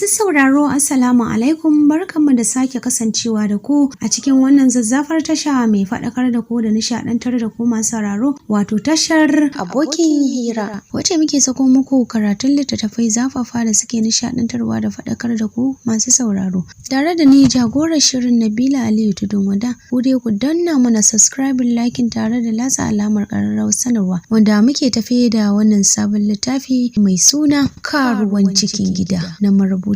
Masu sauraro Assalamu alaikum, barkanmu da sake kasancewa da ku a cikin wannan zazzafar tasha mai faɗakar da ku da nishaɗantar da ku masu sauraro, wato tashar abokin hira wacce muke sako muku karatun littattafai zafafa da suke nishaɗantarwa da faɗakar da ku masu sauraro. Tare da ni jagorar shirin Nabila Aliyu Tudun Wada, ku dai ku danna mana subscribing, liking tare da latsa alamar ƙararrawar sanarwa wanda muke tafe da wannan sabon littafi mai suna Karuwan Cikin Gida na marubuciya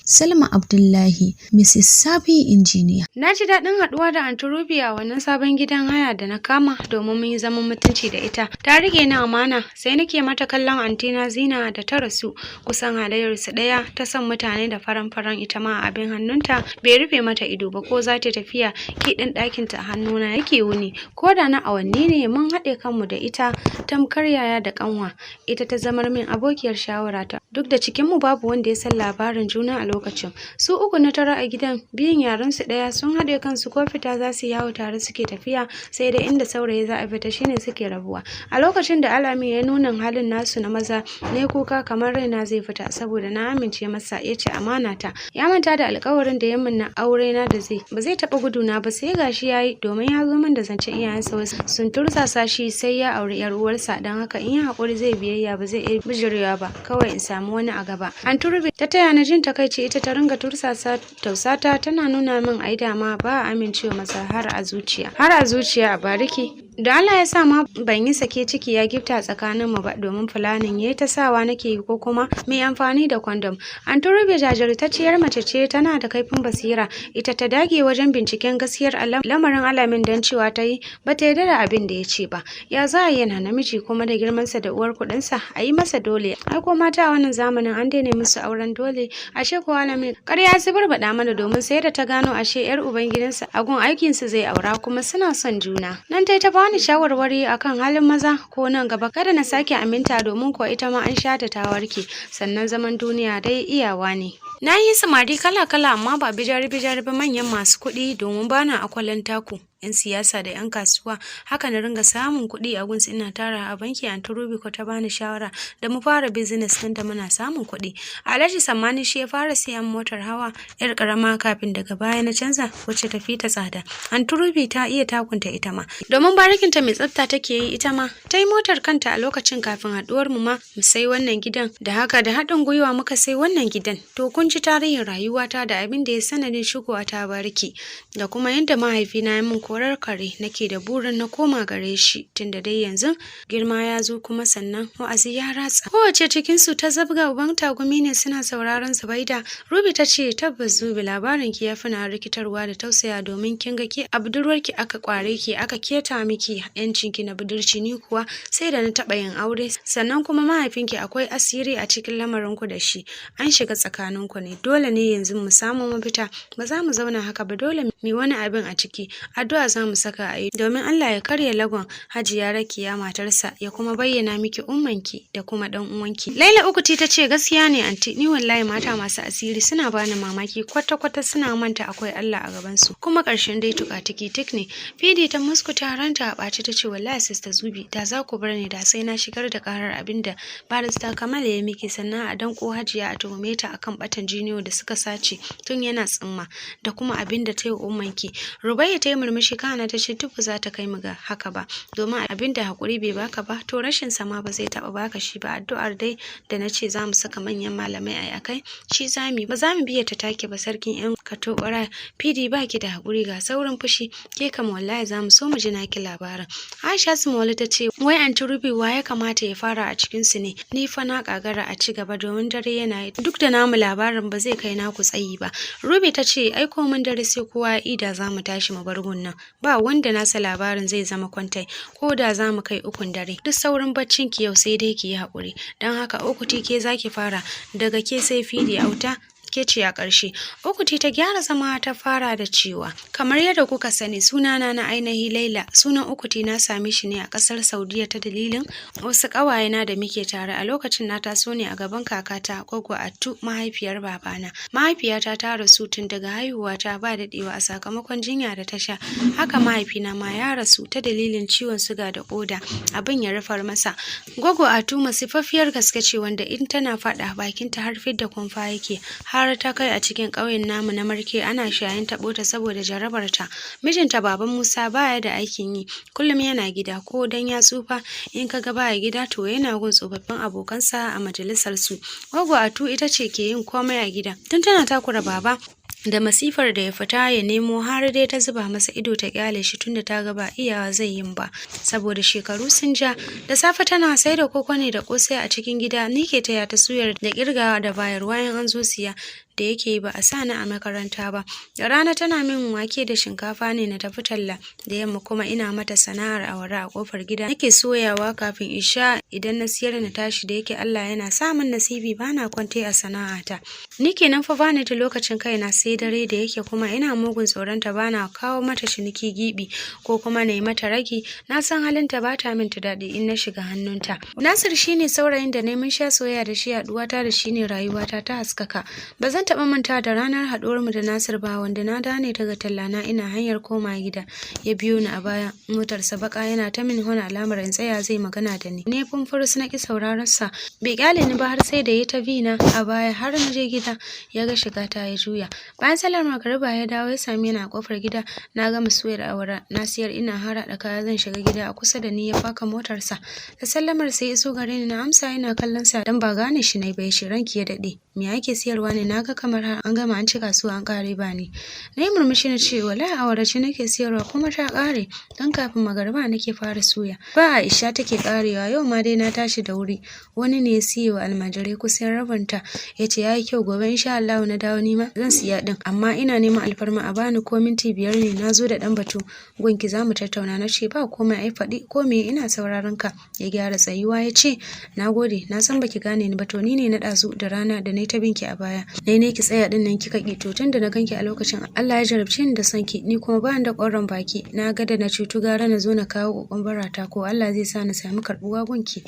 Salma Abdullahi, Mrs. Sabi Injiniya. Na ji daɗin haɗuwa da Aunty Ruby a wannan sabon gidan haya da na kama domin mun yi zaman mutunci da ita. Ta rike ni amana, sai nake mata kallon antina Zina da ta rasu. Kusan halayyarsu ɗaya, ta son mutane da faran-faran, ita ma abin hannunta bai rufe mata ido ba, ko za ta tafiya kiɗin ɗakinta a hannuna yake wuni. Ko da na awanni ne mun haɗe kanmu da ita tamkar yaya da ƙanwa. Ita ta zamar min abokiyar shawarata. Duk da cikinmu babu wanda ya san labarin juna a lokacin. Su uku na tara a gidan, biyun yaran su ɗaya, sun haɗe kansu ko fita za su yawo tare suke tafiya, sai da inda saurayi za a fita shine suke rabuwa. A lokacin da Alami ya nuna halin nasu na maza, na kuka kamar raina zai fita saboda na amince masa, ya ce amana ta. Ya manta da alƙawarin da ya min na aure na da ba zai taɓa guduna ba, sai gashi yayi, domin ya zo min da zancen iyayensa wasu sun tursasa shi sai ya auri yar uwarsa, don haka in ya haƙuri zai biyayya ba zai iya bijirewa ba, kawai in samu wani a gaba. Aunty Ruby ta taya na jin takaici, ita ta ringa tausata tana nuna min ai dama ba a amincewa maza har a zuciya a bariki. Da Allah ya sa ma ban yi sake ciki ya gifta tsakanin mu ba, domin fulanin yayi ta sawa nake yi ko kuma mai amfani da kondom. Aunty Ruby jajirtacciyar mace ce, tana da kaifin basira, ita ta dage wajen binciken gaskiyar lamarin Alamin, dan cewa ta yi ba ta yarda da abin da ya ce ba. Ya za a yana namiji kuma da girmansa da uwar kuɗinsa a yi masa dole. Ai ko mata a wannan zamanin an daina musu auren dole. Ashe ko Alamin ƙarya zubar baɗa mana, domin sai da ta gano ashe yar ubangidansa a gun aikinsu zai aura, kuma suna son juna. Nan ta bani shawarwari akan halin maza ko nan gaba kada na sake aminta, domin ko ita ma an shata ta warke, sannan zaman duniya dai iyawa ne. Na yi samari kala-kala, amma ba bijari-bijari ba, manyan masu kuɗi, domin bana akwalan taku. 'Yan siyasa da 'yan kasuwa, haka na ringa samun kuɗi a gunsu ina tara a banki. Aunty Ruby ko ta bani shawara da mu fara business ɗin da muna samun kuɗi. Alhaji Sammani shi ya fara siyan motar hawa yar karama, kafin daga baya na canza wacce ta fi ta tsada. Aunty Ruby ta iya takunta ita ma, domin barikinta mai tsafta take yi. Ita ma ta yi motar kanta a lokacin kafin haɗuwar mu ma mu sai wannan gidan, da haka da haɗin gwiwa muka sai wannan gidan. To kun ji tarihin rayuwata da abin da ya sanadin shigowa ta bariki, da kuma yadda mahaifina ya min korar kare, nake da burin na koma gare shi, tunda dai yanzu girma ya zo, kuma sannan wa'azi ya ratsa. Kowace cikin su ta zabga uban tagumi ne suna sauraron Zubaida. Ruby ta ce tabbas Zubi, labarin ki ya fi na rikitarwa da tausaya, domin kin ga ki a budurwarki aka kware ki, aka keta miki yancin ki na budurci, ni kuwa sai da na taɓa yin aure, sannan kuma mahaifinki akwai asiri a cikin lamarin ku da shi, an shiga tsakanin ku ne. Dole ne yanzu mu samu mafita, ba za mu zauna haka ba, dole mu wani abin a ciki. Addu'a za mu saka a yi, domin Allah ya karya lagon Hajiya Rakiya matarsa, ya kuma bayyana miki ummanki da kuma dan uwanki. Laila Ukuti ta ce gaskiya ne anti, ni wallahi mata masu asiri suna bani mamaki, kwata-kwata suna manta akwai Allah a gaban su, kuma karshen dai tuka tiki tik ne. Fidi ta muskuta ranta a ɓaci ta ce wallahi Sister Zubi, da za ku bar ni da sai na shigar da karar abin da barista Kamal ya miki, sannan a danko Hajiya a tuhume ta akan batan jiniyo da suka sace tun yana tsimma, da kuma abin da ta yi ummanki. Rubayya ta yi murmushi kana ta ce duk za ta kai mu ga haka ba, domin abin da hakuri bai baka ba, to rashin sama ba zai taba baka shi ba. Addu'ar dai da na ce za mu saka manyan malamai a akai, shi zami ba za mu biya ta take ba. Sarkin yan katobara Fidi, baki da hakuri ga saurin fushi, ke kam wallahi za mu so mu ji naki labarin. Aisha Sumawali ta ce wai Aunty Ruby wa ya kamata ya fara a cikin su ne? Ni fa na kagara a ci gaba, domin dare yana yi, duk da namu labarin ba zai kai naku tsayi ba. Ruby ta ce ai komin dare sai kowa ida za mu tashi mu bar gunnan, ba wanda nasa labarin zai zama kwantai, ko da za mu kai 3 dare. Duk saurin baccin ki yau sai dai ki yi haƙuri, don haka Ukuti ke zaki fara, daga ke sai Fidi auta ke ce a ƙarshe. Ukuti ta gyara zama ta fara da cewa kamar yadda kuka sani sunana na ainihi Laila. Sunan Ukuti na same shi ne a ƙasar Saudiya ta dalilin wasu ƙawayena da muke tare. A lokacin na taso ne a gaban kakata Goggo Attu, mahaifiyar babana. Mahaifiyata ta rasu tun daga haihuwata ba daɗewa a sakamakon jinya da ta sha. Haka mahaifina ma ya rasu ta dalilin ciwon suga da ƙoda, abin ya rufar masa. Goggo Attu masifaffiyar gaske ce, wanda in tana faɗa bakinta har fidda kumfa yake, har har ta kai a cikin ƙauyen namu na Marke ana shayin taɓo ta saboda jarabarta. Mijinta baban Musa baya da aikin yi, kullum yana gida ko dan ya tsufa in kaga baya gida to yana gun tsofaffin abokansa a majalisar su. Gwaggo Atu ita ce ke yin komai a gida. Tun tana takura baba da masifar da ya fita ya nemo har dai ta zuba masa ido ta kyale shi tunda ta ga ba iyawa zai yin ba saboda shekaru sun ja. Da safe tana sai da koko ne da kosai a cikin gida, ni ke taya ta suyar da kirgawa da bayarwa in an zo siya da yake ba a sa ni a makaranta ba. Da rana tana min wake da shinkafa ne na tafi talla, da yamma kuma ina mata sana'ar awara a kofar gida nake soyawa kafin isha idan na siyar na tashi, da yake Allah yana sa min nasibi bana kwante a sana'ata. Ni kenan fa bani da lokacin kaina sai dare, da yake kuma ina mugun tsoronta bana kawo mata ciniki gibi ko kuma na yi mata ragi, na san halinta ba ta min ta daɗi in na shiga hannunta. Nasir shine saurayin da mun sha soyayya da shi, haɗuwata da shi ne rayuwata ta haskaka. Ba zan taɓa manta da ranar haɗuwarmu da Nasir ba, wanda na dane daga tallana ina hanyar koma gida ya biyo ni a baya motarsa baka yana ta min hona alamar in tsaya zai magana da ni. Ne fumfurus na ki sauraron sa, bai kyale ni ba har sai da ya ta bi na a baya har na je gida ya ga shiga ta ya juya. Bayan sallar magariba ya dawo ya same ni a kofar gida na gama suyar awara na siyar ina harhaɗa kaya zan shiga gida, a kusa da ni ya faka motarsa da sallamar sai iso gare ni na amsa yana kallon sa dan ba gane shi ne bai, shi ranki ya daɗe me ake siyarwa ne, naga kamar har an gama an ci kasuwa an kare ba ni. Na yi murmushi na ce wallahi awara ce nake siyarwa kuma ta kare dan kafin magariba nake fara suya, ba Aisha take karewa, yau ma dai na tashi da wuri wani ne ya siye wa almajirai kusan rabanta, ya ce yayi kyau gobe insha Allah na dawo nima zan siya din, amma ina neman alfarma a bani ko minti 5 ne na zo da dan batu gunki zamu tattauna. Na ce ba komai ai faɗi ko me ina sauraron ka. Ya gyara tsayuwa ya ce nagode, na san baki gane ni ba, to ni ne na ɗazu da rana da nayi ta binki a baya ne ki tsaya din nan kika ki, to tunda na ganki a lokacin Allah ya jarabce ni da sanki, ni kuma ba da ƙoran baki na ga da na cutu gara na zo na kawo kokon barata ko Allah zai sa na sami karbuwa gunki.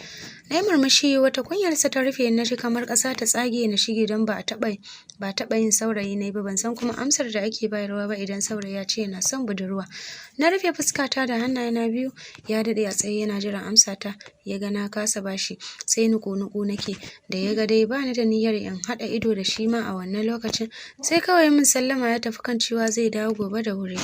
Na yi murmushi wata kunyarsa ta rufe na ji kamar ƙasa ta tsage na shige don ba taɓa yin saurayi ne ba, ban san kuma amsar da ake bayarwa ba idan saurayi ya ce yana son budurwa. Na rufe fuskata da hannayena biyu, ya daɗe a tsaye yana jiran amsata, ya ga na kasa bashi sai nuku-nuku nake, da ya ga dai bani da niyyar in haɗa ido da shi ma a wannan lokacin sai kawai min sallama ya tafi kan cewa zai dawo gobe da wuri.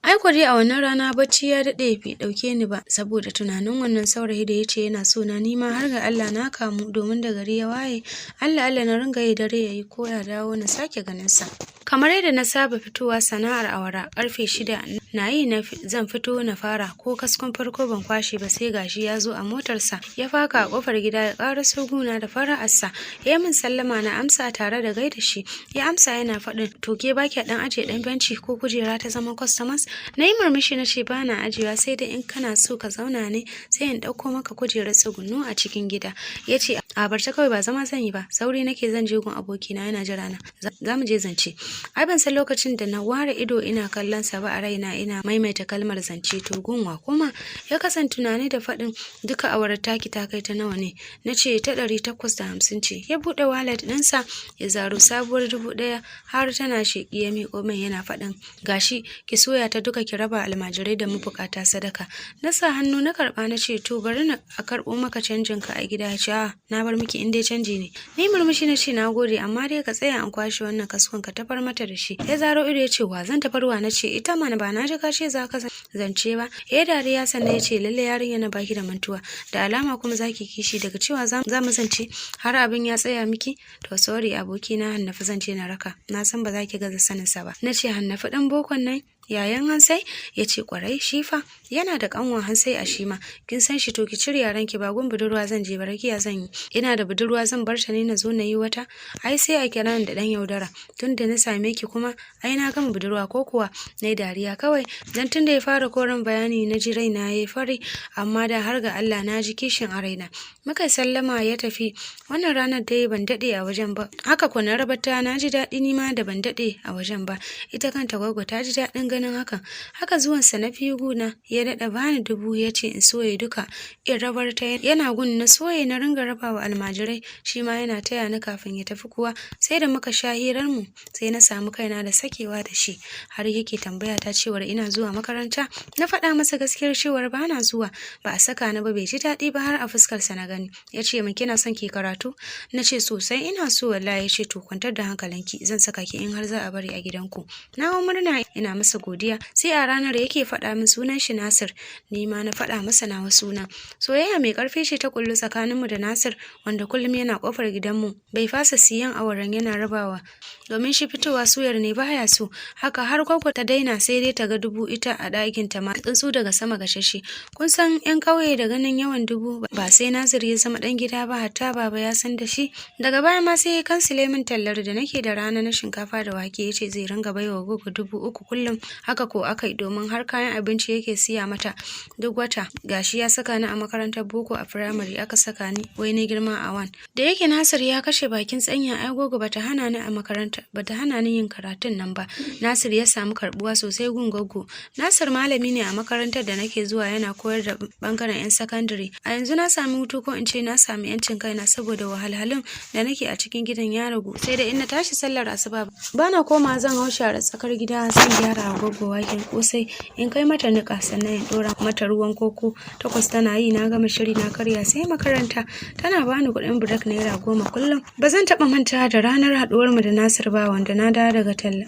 Ai dai a wannan rana bacci ya daɗe bai ɗauke ni ba saboda tunanin wannan saurayi da ya ce yana so na, nima har ga Allah na kamu, domin da gari ya waye Allah na ringa yi dare yayi ko ya dawo na sake ganin sa. Kamar yadda na saba fitowa sana'ar awara karfe 6 na yi zan fito na fara, ko kaskon farko ban kwashe ba sai gashi ya zo a motarsa ya faka a kofar gida ya ƙara soguna da fara'arsa, ya yi min sallama na amsa tare da gaida shi. Ya amsa yana faɗin to ke baki dan aje dan benci ko kujera ta zaman customers. Na yi murmushi na ce bana ajiyewa sai dai in kana so ka zauna ne sai in ɗauko maka kujerar tsugunno a cikin gida. Ya ce a barce kawai ba zama zan yi ba, sauri nake zan je gun abokina yana jira na, za mu je zance. Ai ban san lokacin da na ware ido ina kallon sa ba a raina ina maimaita kalmar zance, to gunwa kuma ya kasan tunani da faɗin duka awarar taki ta kai ta nawa ne. Na ce ta 850 ce. Ya buɗe wallet ɗinsa ya zaro sabuwar 1000 har tana sheƙi ya miƙo min yana faɗin gashi ki soya ta duka ki raba almajirai da mabukata sadaka. Na sa hannu na karɓa na ce to bari na a karɓo maka canjin ka a gida. Ya ce a na bar miki in dai canji ne. Ni murmushi na ce na gode amma dai ka tsaya an kwashe wannan kaskon ka tafar mata da shi. Ya zaro ido ya ce wa zan tafarwa. Na ce ita mana ba na ji ka ce za ka zance ba. Ya dariya sannan ya ce lalle yarinya na baki da mantuwa, da alama kuma zaki kishi daga cewa za mu zance har abin ya tsaya miki. To sorry abokina Hannafi zance na raka, na san ba za ki gaza sanin sa ba. Na ce Hannafi dan bokon nan yayan Hansai? Ya ce kwarai shi fa yana da kanwan Hansai a shi ma, kin san shi, to ki cire yaran ki, ba gun budurwa zan je barakiya zan yi, ina da budurwa zan bar ta ne na zo na yi wata, ai sai a kira ni da dan yaudara, tunda na same ki kuma ai na gama budurwa ko kuwa. Na yi dariya kawai dan tunda ya fara koren bayani na ji raina yayi fari, amma da har ga Allah na ji kishin a raina. Muka sallama ya tafi. Wannan ranar dai ban daɗe a wajen ba, haka ko na rabata na ji daɗi nima da ban daɗe a wajen ba. Ita kanta gwaggo ta ji daɗin ganin hakan. Haka zuwansa na biyu guna ya daɗa bani 1000 ya ce in soye duka in rabar ta yana gun na soye na ringa raba wa almajirai, shi ma yana taya ni kafin ya tafi kuwa sai da muka sha hirar mu sai na samu kaina da sakewa da shi har yake tambaya ta cewar ina zuwa makaranta. Na faɗa masa gaskiyar cewar ba na zuwa, ba a saka ni ba, bai ji daɗi ba har a fuskarsa na gani. Ya ce min kina son ki karatu? Na ce sosai ina so wallahi. Ya ce to kwantar da hankalinki, zan saka ki in har za a bari a gidanku. Na hau murna ina masa godiya sai a ranar yake faɗa min sunan shi Nasir, ni ma na faɗa masa nawa sunan. Soyayya mai ƙarfi ce ta kullu tsakaninmu da Nasir wanda kullum yana ƙofar gidanmu, bai fasa siyan awaran yana rabawa domin shi fitowa suyar ne baya so. Haka har gwaggo ta daina sai dai ta ga 1000 ita a ɗakin ta ma tsuntsu daga sama gashashe. Kun san 'yan ƙauye da ganin yawan 1000 ba sai Nasir ya zama ɗan gida ba, hatta baba ya san da shi. Daga baya ma sai ya kansile min tallar da nake da rana na shinkafa da wake, ya ce zai ringa baiwa gwaggo 3000 kullum. Haka ko akai, domin har kayan abinci yake siya mata duk wata. Gashi ya saka ni a makarantar boko a firamare aka saka ni wai na girma a 1. Da yake Nasir ya kashe bakin tsanya, ai gwaggo bata hana ni a makaranta, bata hana ni yin karatun nan ba. Nasir ya samu karbuwa sosai gun gwaggo. Nasir malami ne a makarantar da nake zuwa, yana koyar da bangaren 'yan sakandare. A yanzu na sami hutu, ko in ce na sami 'yancin kaina saboda wahalhalun da nake a cikin gidan ya ragu. Sai da in na tashi sallar asuba bana koma zan hau share tsakar gida, zan gyara wa gwaggo waken kosai in kai mata niƙa, sannan in ɗora mata ruwan koko. 8 tana yi na gama shiri na karya sai makaranta. Tana bani kuɗin break naira 10 kullum. Ba zan taɓa manta da ranar haɗuwar mu da Nasir ba, wanda na dawo daga talla.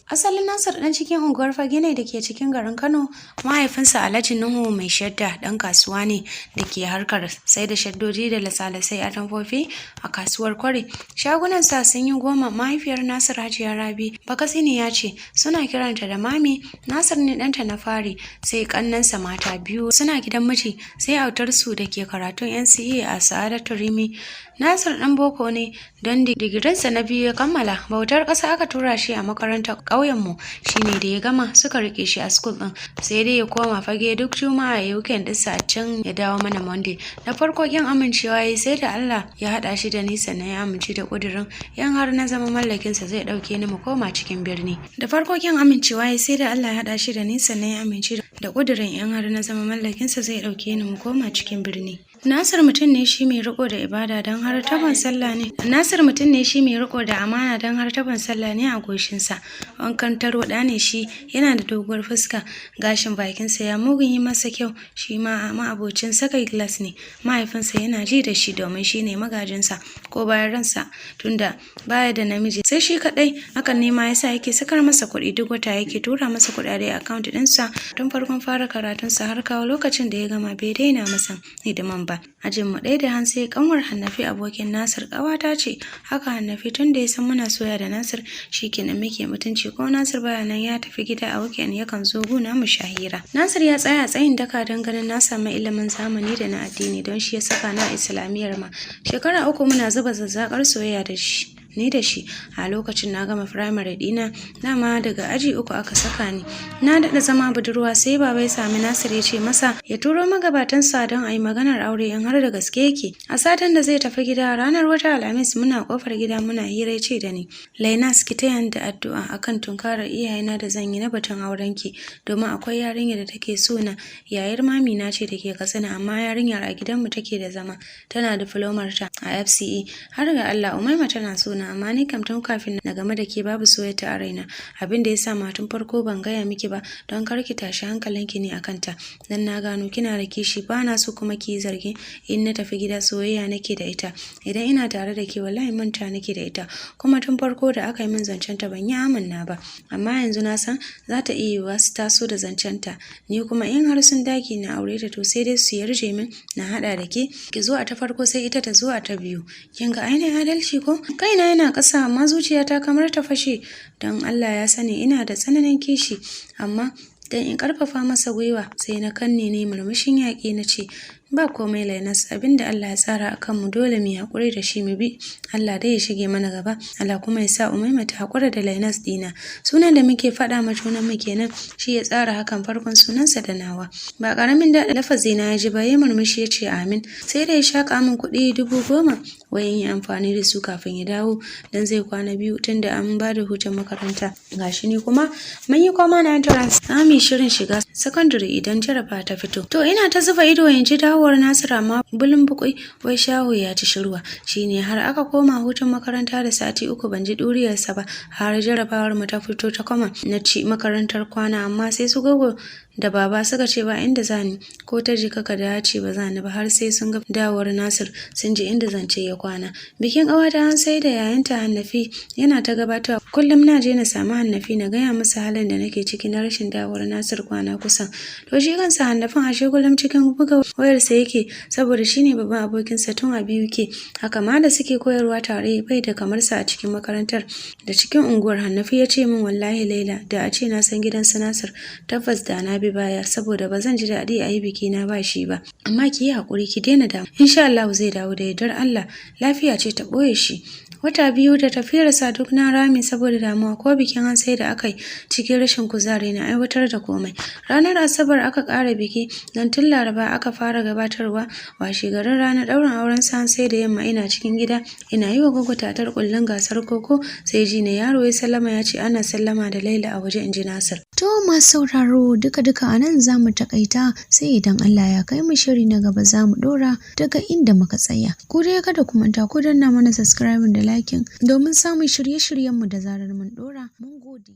Asalin Nasir ɗan cikin unguwar Fage ne da ke cikin garin Kano. Mahaifinsa Alhaji Nuhu mai shadda ɗan kasuwa ne da ke harkar sai da shaddoji da lasalasai a tamfofi a kasuwar Kware. Shagunansa sun yi 10. Mahaifiyar Nasir Hajiya Rabi Bakasini ya ce suna kiranta da Mami. Nasir ne ɗanta na fari, sai ƙannansa mata 2 suna gidan miji, sai autarsu da ke karatun NCE a Sa'adatu Rimi. Nasir ɗan boko ne don digirinsa na 2 ya kammala. Bautar ƙasa aka tura shi a makarantar ƙauyenmu, shine da ya gama suka rike shi a school ɗin, sai dai ya koma Fage duk Juma'a ya weekend ɗinsa a can ya dawo mana Monday. Na farko kin amincewa yayi, sai da Allah ya haɗa shi da ni sannan ya amince da ƙudurin yan har na zama mallakinsa zai ɗauke ni mu koma cikin birni. Da farko kin amincewa yayi, sai da Allah ya haɗa shi da ni sannan ya amince da ƙudurin yan har na zama mallakinsa zai ɗauke ni mu koma cikin birni. Nasir mutum ne shi mai riko da ibada don har taban sallah ne. Nasir mutum ne shi mai riko da amana don har taban sallah ne a goshinsa. Wankan tarwaɗa ne shi, yana da doguwar fuska, gashin bakinsa ya mugun yi masa kyau, shi ma abocin saka glass ne. Mahaifinsa yana ji da shi domin shi ne magajinsa ko bayan ransa, tunda baya da namiji sai shi kaɗai. Hakan ne ma yasa yake sakar masa kuɗi duk wata, yake tura masa kuɗaɗe a account ɗinsa tun farkon fara karatunsa har kawo lokacin da ya gama bai daina masa hidiman ba. Ajin mu ɗaya da Hansi, kanwar Hannafi abokin Nasir ƙawata ce. Haka Hannafi tun da ya san muna soya da Nasir shikenan muke mutunci, ko Nasir baya nan ya tafi gida a weekend yakan zo guna mu shahira. Nasir ya tsaya tsayin daka don ganin na samu ilimin zamani da na addini, don shi ya saka na islamiyyar ma. Shekara 3 muna zuba zazzakar soyayya da shi. Ni da shi a lokacin na gama firamare dina, dama daga aji 3 aka saka ni. Na daɗa zama budurwa sai baba ya sami Nasir ya ce masa ya turo magabatansa don a yi maganar aure in har da gaske yake. A satin da zai tafi gida ranar wata Alhamis muna kofar gida muna hira, ce da ni, Lainas ki tayan da addu'a akan tunkarar iyayena da zan yi na batun aurenki, domin akwai yarinya da take so na, yayar mami na ce da ke Katsina, amma yarinyar a gidanmu take da zama, tana diplomar ta a FCE. Har ga Allah Umaima tana so na, amma ni kam tun kafin na game da ke babu soyayya a raina. Abin da yasa ma tun farko ban gaya miki ba don kar ki tashi hankalinki ne akan ta, dan na gano kina da kishi, ba na so kuma ki zargi in na tafi gida soyayya nake da ita. Idan ina tare da ke wallahi manta nake da ita, kuma tun farko da aka yi min zancen ta ban yi amanna ba, amma yanzu na san za ta iya yiwuwa su taso da zancen ta, ni kuma in har sun dage na aure ta to sai dai su yarje min na hada da ke, ki zo a ta farko sai ita ta zo a ta biyu. Kin ga ainihin adalci ko? Kaina yana ƙasa amma zuciyata kamar ta fashe, don Allah ya sani ina da tsananin kishi, amma dan in karfafa masa gwiwa sai na kanne ne murmushin yaƙi na ce, ba komai Lainas, abinda Allah ya tsara akan mu dole mu haƙuri da shi mu bi. Allah dai ya shige mana gaba. Allah kuma ya sa Umaima ta haƙura da Lainas dina. Sunan da muke faɗa ma junan mu kenan, shi ya tsara hakan farkon sunansa da nawa. Ba ƙaramin daɗin lafazi na ya ji ba, ya murmushi ya ce amin. Sai da ya shaƙa min kuɗi 10,000 wai in yi amfani da su kafin ya dawo dan zai kwana 2 tunda an ba da hutun makaranta. Gashi ni kuma mun yi koma na entrance, za mu yi shirin shiga secondary idan jaraba ta fito. To ina ta zuba ido in ji dawowar Nasir amma bulun bukui wai shaho ya ci shirwa. Shine har aka koma hutun makaranta da sati 3 ban ji duriyarsa ba, har jarabawar mu ta fito ta koma na ci makarantar kwana, amma sai su gogo da baba suka ce ba inda zani, ko ta jika ka dace ba zani ba, har sai sun ga dawowar Nasir sun ji inda zance ya kwana. Bikin ƙawata an sai da yayanta Hannafi yana ta gabatarwa. Kullum na je na samu Hannafi na gaya masa halin da nake ciki na rashin dawowar Nasir kwana kusan. To shi kansa Hannafin ashe kullum cikin buga wayarsa yake, saboda shine babban abokinsa tun a BUK. Haka ma da suke koyarwa tare bai da kamar sa a cikin makarantar da cikin unguwar. Hannafi ya ce min wallahi Laila, da a ce na san gidan su Nasir tabbas da na bi baya, saboda ba zan ji daɗi a yi biki na ba shi ba. Amma ki yi haƙuri, ki daina damu, insha Allah zai dawo da yardar Allah. Lafiya ce ta ɓoye shi. Wata 2 da tafiyarsa duk na rami saboda damuwa, ko bikin an sai da aka yi cikin rashin kuzari na aiwatar da komai. Ranar Asabar aka ƙara biki, don tun Laraba aka fara gabatarwa. Washe garin ranar ɗaurin auren sa sai da yamma ina cikin gida ina yi wa gogo tatar kullun gasar koko, sai ji ne yaro ya sallama ya ce ana sallama da Laila a waje, in ji Nasir. To masu sauraro duka a nan za mu takaita, sai idan Allah ya kai mu shiri na gaba za mu ɗora daga inda muka tsaya. Ku dai kada ku manta ku danna mana subscribing da liking domin samun shirye-shiryenmu da zarar mun ɗora. Mun gode.